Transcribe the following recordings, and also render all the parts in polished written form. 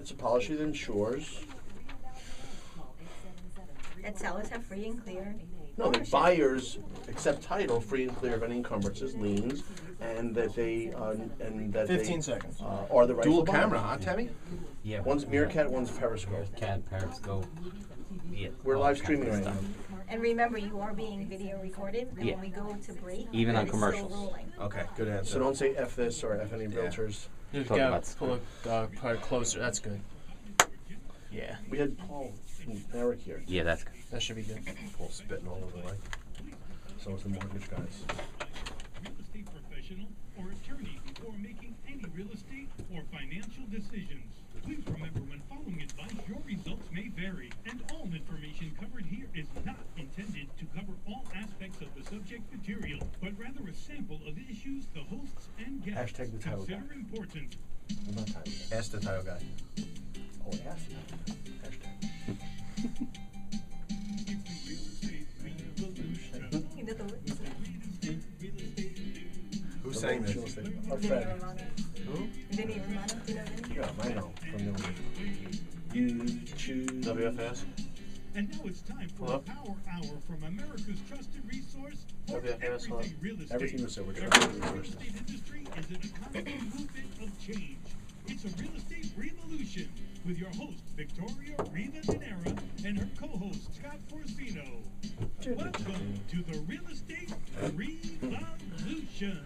It's a policy that ensures. That sellers have free and clear. No, that buyers accept title free and clear of any encumbrances, liens, and that they 15 seconds. Are the rightful Dual buyers. camera, huh, Tammy? Yeah. One's Meerkat, one's Periscope. Cat, Periscope. Yeah. We're all live kinds streaming of right stuff. now. And remember, you are being video recorded. And Yeah. when we go to break, Even that on is commercials. Still rolling. Okay, good answer. So don't say F this or F any Yeah. realtors. Just Talk gotta about pull it part closer. That's good. Yeah, We had Paul and Eric here. Yeah, that's that should be good. Paul spitting all over the mic. So is the mortgage guys. Real estate professional or attorney before making any real estate or financial decisions. Please remember, when following advice, your results may vary, and all information covered here is not intended to cover all aspects of the subject material, but rather a sample of issues the hosts and guests Hashtag the title consider guy. important. I'm not typing. Ask the title guy. Oh, I asked him. Hashtag. You know the Who's saying this? Our Vinny friend. Romano. Who? Vinny Romano. Do you know Vinny? Yeah, I know. From the you choose. WFS? And now it's time for Hello? a power hour from America's trusted resource for WFS, hello? everything real estate. Everything you said, we're Every trusted real resources. estate industry is in a constant movement of change. It's a real estate revolution with your host Victoria Riva Dinera and her co-host Scott Forcino. Welcome to the Real Estate Revolution.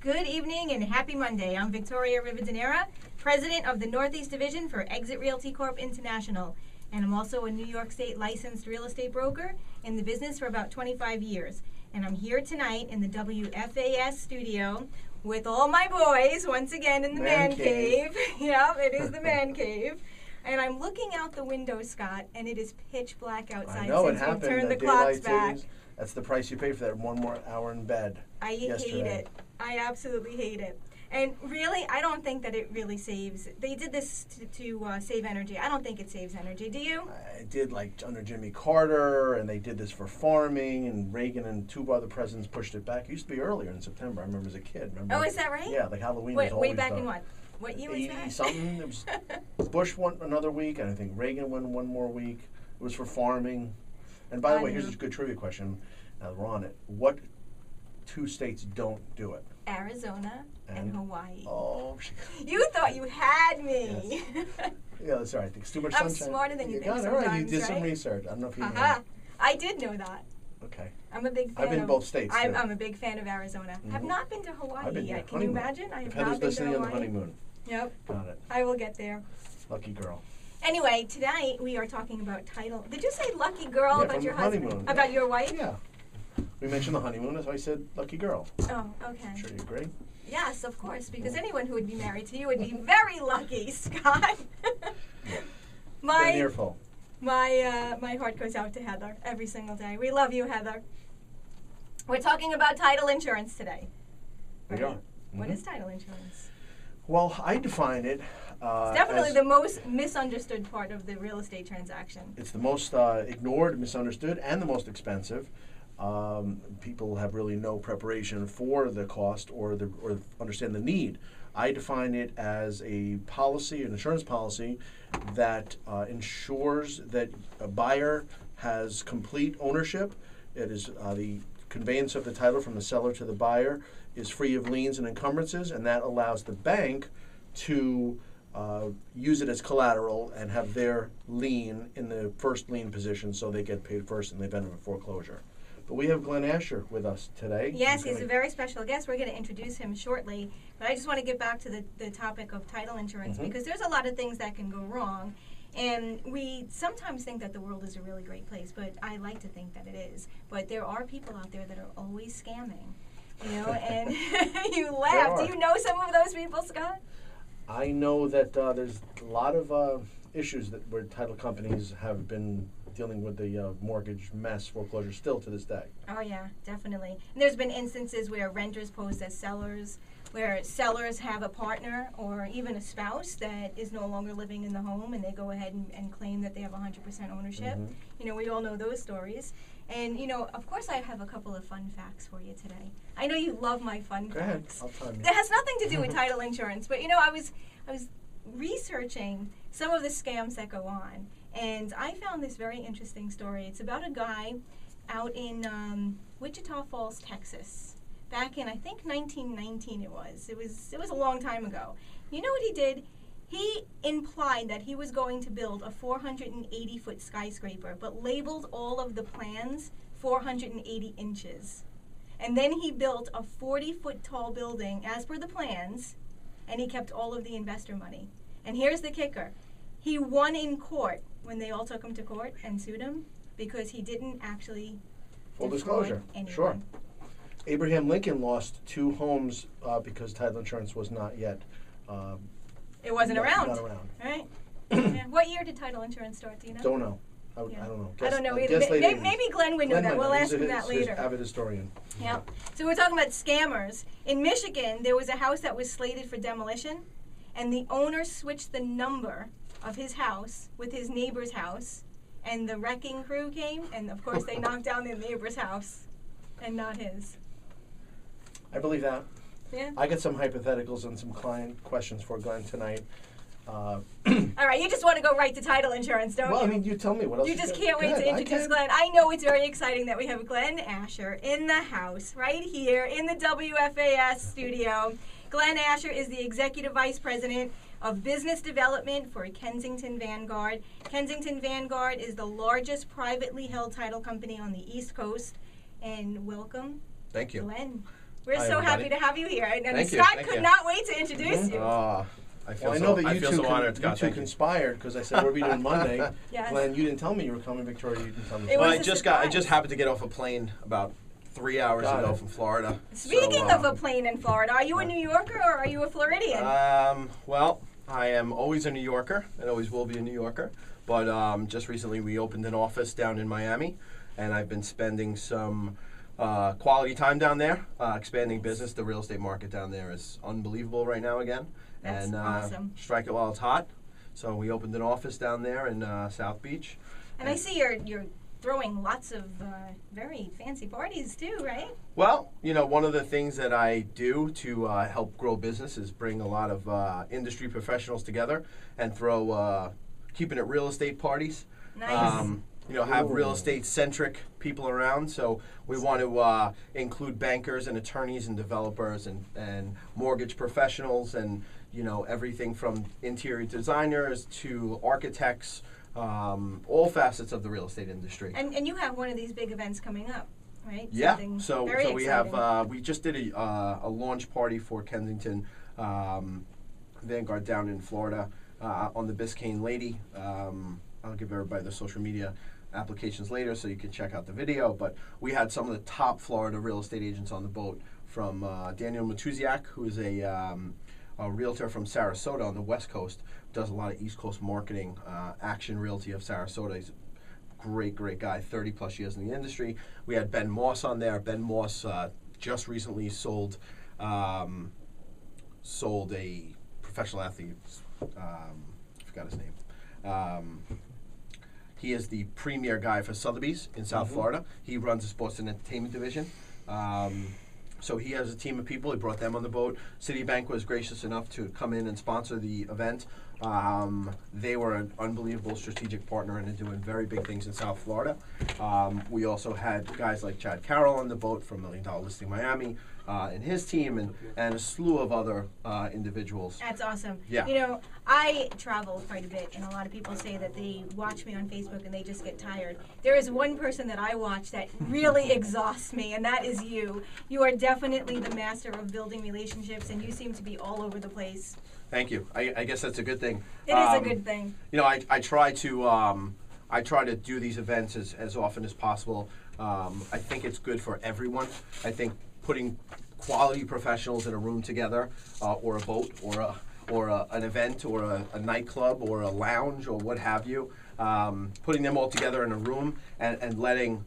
Good evening and happy Monday. I'm Victoria Rivadeneira, president of the Northeast Division for Exit Realty Corp International. And I'm also a New York State licensed real estate broker in the business for about 25 years. And I'm here tonight in the WFAS studio with all my boys, once again in the man cave. Yep, it is the man cave. And I'm looking out the window, Scott, and it is pitch black outside I know it since we've happened. turned the daylight clocks back. savings. That's the price you pay for that one more hour in bed. I hate yesterday. it. I absolutely hate it. And really, I don't think that it really saves. They did this to save energy. I don't think it saves energy. Do you? I did like under Jimmy Carter, and they did this for farming, and Reagan and two other presidents pushed it back. It used to be earlier in September. I remember as a kid. Remember? Oh, is that right? Yeah, like Halloween was Wait, always way back the in what? What year was 80 that? something. It was Bush won another week, and I think Reagan won one more week. It was for farming. And by the way, here's a good trivia question. Now that we're on it, what two states don't do it? Arizona and Hawaii. Oh, You thought you had me. yeah, that's all right. It's too much I'm sunshine. smarter than you think got it. All right, you sometimes, did some right? research. I don't know if you know. Haha. I did know that. Okay. I'm a big fan I've been in of, both states, I'm, too. I'm a big fan of Arizona. Have Mhm. not been to Hawaii I've been yet. to Can you honeymoon. imagine? I have If not Heather's been to listening on the Hawaii. honeymoon. Yep. Got it. I will get there. Lucky girl. Anyway, tonight we are talking about title. Did you say lucky girl Yeah, about from your the husband? honeymoon. About your wife? Yeah. We mentioned the honeymoon, that's why I said lucky girl. Oh, okay. I'm sure you agree. Yes, of course, because anyone who would be married to you would be very lucky, Scott. An my earful. my heart goes out to Heather every single day. We love you, Heather. We're talking about title insurance today. We Right? are. What Mhm. is title insurance? Well, I define it. It's definitely as the most misunderstood part of the real estate transaction. It's the most ignored, misunderstood, and the most expensive. People have really no preparation for the cost or understand the need. I define it as a policy, an insurance policy, that ensures that a buyer has complete ownership. It is the conveyance of the title from the seller to the buyer is free of liens and encumbrances, and that allows the bank to use it as collateral and have their lien in the first lien position, so they get paid first in the event of a foreclosure. But we have Glenn Asher with us today. Yes, he's gonna- a very special guest. We're going to introduce him shortly. But I just want to get back to the topic of title insurance Mhm. because there's a lot of things that can go wrong. And we sometimes think that the world is a really great place, but I like to think that it is. But there are people out there that are always scamming, you know, and you laugh. There Do are. you know some of those people, Scott? I know that there's a lot of issues that where title companies have been dealing with the mortgage mess, foreclosure still to this day. Oh yeah, definitely. And there's been instances where renters pose as sellers, where sellers have a partner or even a spouse that is no longer living in the home, and they go ahead and claim that they have 100% ownership. Mhm. You know, we all know those stories. And you know, of course, I have a couple of fun facts for you today. I know you love my fun Go ahead, facts. I'll time you. That has nothing to do with title insurance, but you know, I was researching some of the scams that go on, and I found this very interesting story. It's about a guy out in Wichita Falls, Texas, back in I think 1919. It was a long time ago. You know what he did? He implied that he was going to build a 480-foot skyscraper, but labeled all of the plans 480 inches. And then he built a 40-foot tall building as per the plans, and he kept all of the investor money. And here's the kicker. He won in court when they all took him to court and sued him because he didn't actually Full defraud disclosure, anyone. sure. Abraham Lincoln lost 2 homes because title insurance was not yet It wasn't around. Not around. Right? Yeah. What year did title insurance start? Do you know? Don't know. I Yeah. don't know. I don't know I either. guess late Maybe, 80s. maybe Glenn would know Glenn that. might We'll know. ask He's him that he's later. an avid historian. Yeah. So we're talking about scammers. In Michigan, there was a house that was slated for demolition, and the owner switched the number of his house with his neighbor's house, and the wrecking crew came, and of course they knocked down their neighbor's house, and not his. I believe that. Yeah. I got some hypotheticals and some client questions for Glenn tonight. All right. You just want to go right to title insurance, don't Well, you? I mean, you tell me what else. You just got. can't Go wait ahead, to I introduce can. Glenn. I know it's very exciting that we have Glenn Asher in the house, right here in the WFAS studio. Glenn Asher is the Executive Vice President of Business Development for Kensington Vanguard. Kensington Vanguard is the largest privately held title company on the East Coast. And welcome, Thank you. Glenn. We're Hi, so happy everybody. to have you here. And Thank you, Scott thank could you. not wait to introduce you. I feel Well, I know that I you feel two, so honored, you Scott. two Thank you. conspired because I said, what are we doing Monday? Yes. Glenn, you didn't tell me you were coming. Victoria, you didn't tell me. It Well, was I a just surprise. happened to get off a plane about 3 hours Got ago it. from Florida. Speaking So, of a plane in Florida, are you a New Yorker or are you a Floridian? well, I am always a New Yorker and always will be a New Yorker. But just recently we opened an office down in Miami, and I've been spending some quality time down there, expanding business. The real estate market down there is unbelievable right now again. That's and awesome. strike it while it's hot. So we opened an office down there in South Beach. And I see you're throwing lots of very fancy parties too, right? Well, you know, one of the things that I do to help grow business is bring a lot of industry professionals together and throw keeping it real estate parties. Nice. You know, have real Ooh. estate centric people around. So we want to include bankers and attorneys and developers and mortgage professionals and, you know, everything from interior designers to architects, all facets of the real estate industry. And you have one of these big events coming up, right? Yeah, Something so very we exciting. have we just did a launch party for Kensington Vanguard down in Florida on the Biscayne Lady. I'll give everybody the social media applications later so you can check out the video. But we had some of the top Florida real estate agents on the boat, from Daniel Matuziak, who is a realtor from Sarasota on the West Coast, does a lot of East Coast marketing, Action Realty of Sarasota. He's a great guy, 30 plus years in the industry. We had Ben Moss on there. Ben Moss just recently sold a professional athlete. I forgot his name. He is the premier guy for Sotheby's in South Florida. He runs the sports and entertainment division. So he has a team of people. He brought them on the boat. Citibank was gracious enough to come in and sponsor the event. They were an unbelievable strategic partner and are doing very big things in South Florida. We also had guys like Chad Carroll on the boat from $1 Million Listing Miami and his team, and a slew of other individuals. That's awesome. Yeah. You know, I travel quite a bit, and a lot of people say that they watch me on Facebook and they just get tired. There is one person that I watch that really exhausts me, and that is you. You are definitely the master of building relationships, and you seem to be all over the place. Thank you. I guess that's a good thing. It is a good thing. You know, I try to do these events as often as possible. I think it's good for everyone. I think putting quality professionals in a room together, or a boat, or an event, or a nightclub, or a lounge, or what have you, putting them all together in a room and letting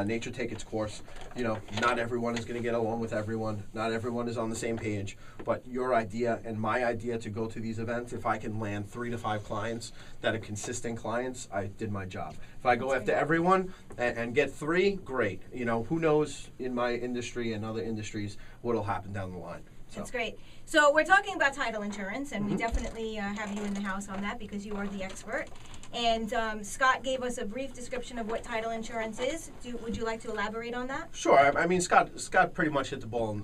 nature take its course. You know, not everyone is going to get along with everyone. Not everyone is on the same page. But your idea and my idea to go to these events, if I can land 3 to 5 clients that are consistent clients, I did my job. If I go after everyone and get 3, great. You know, who knows in my industry and other industries what'll happen down the line. So. That's great. So we're talking about title insurance, and we definitely have you in the house on that because you are the expert. And Scott gave us a brief description of what title insurance is. Would you like to elaborate on that? Sure. I mean, Scott pretty much hit the ball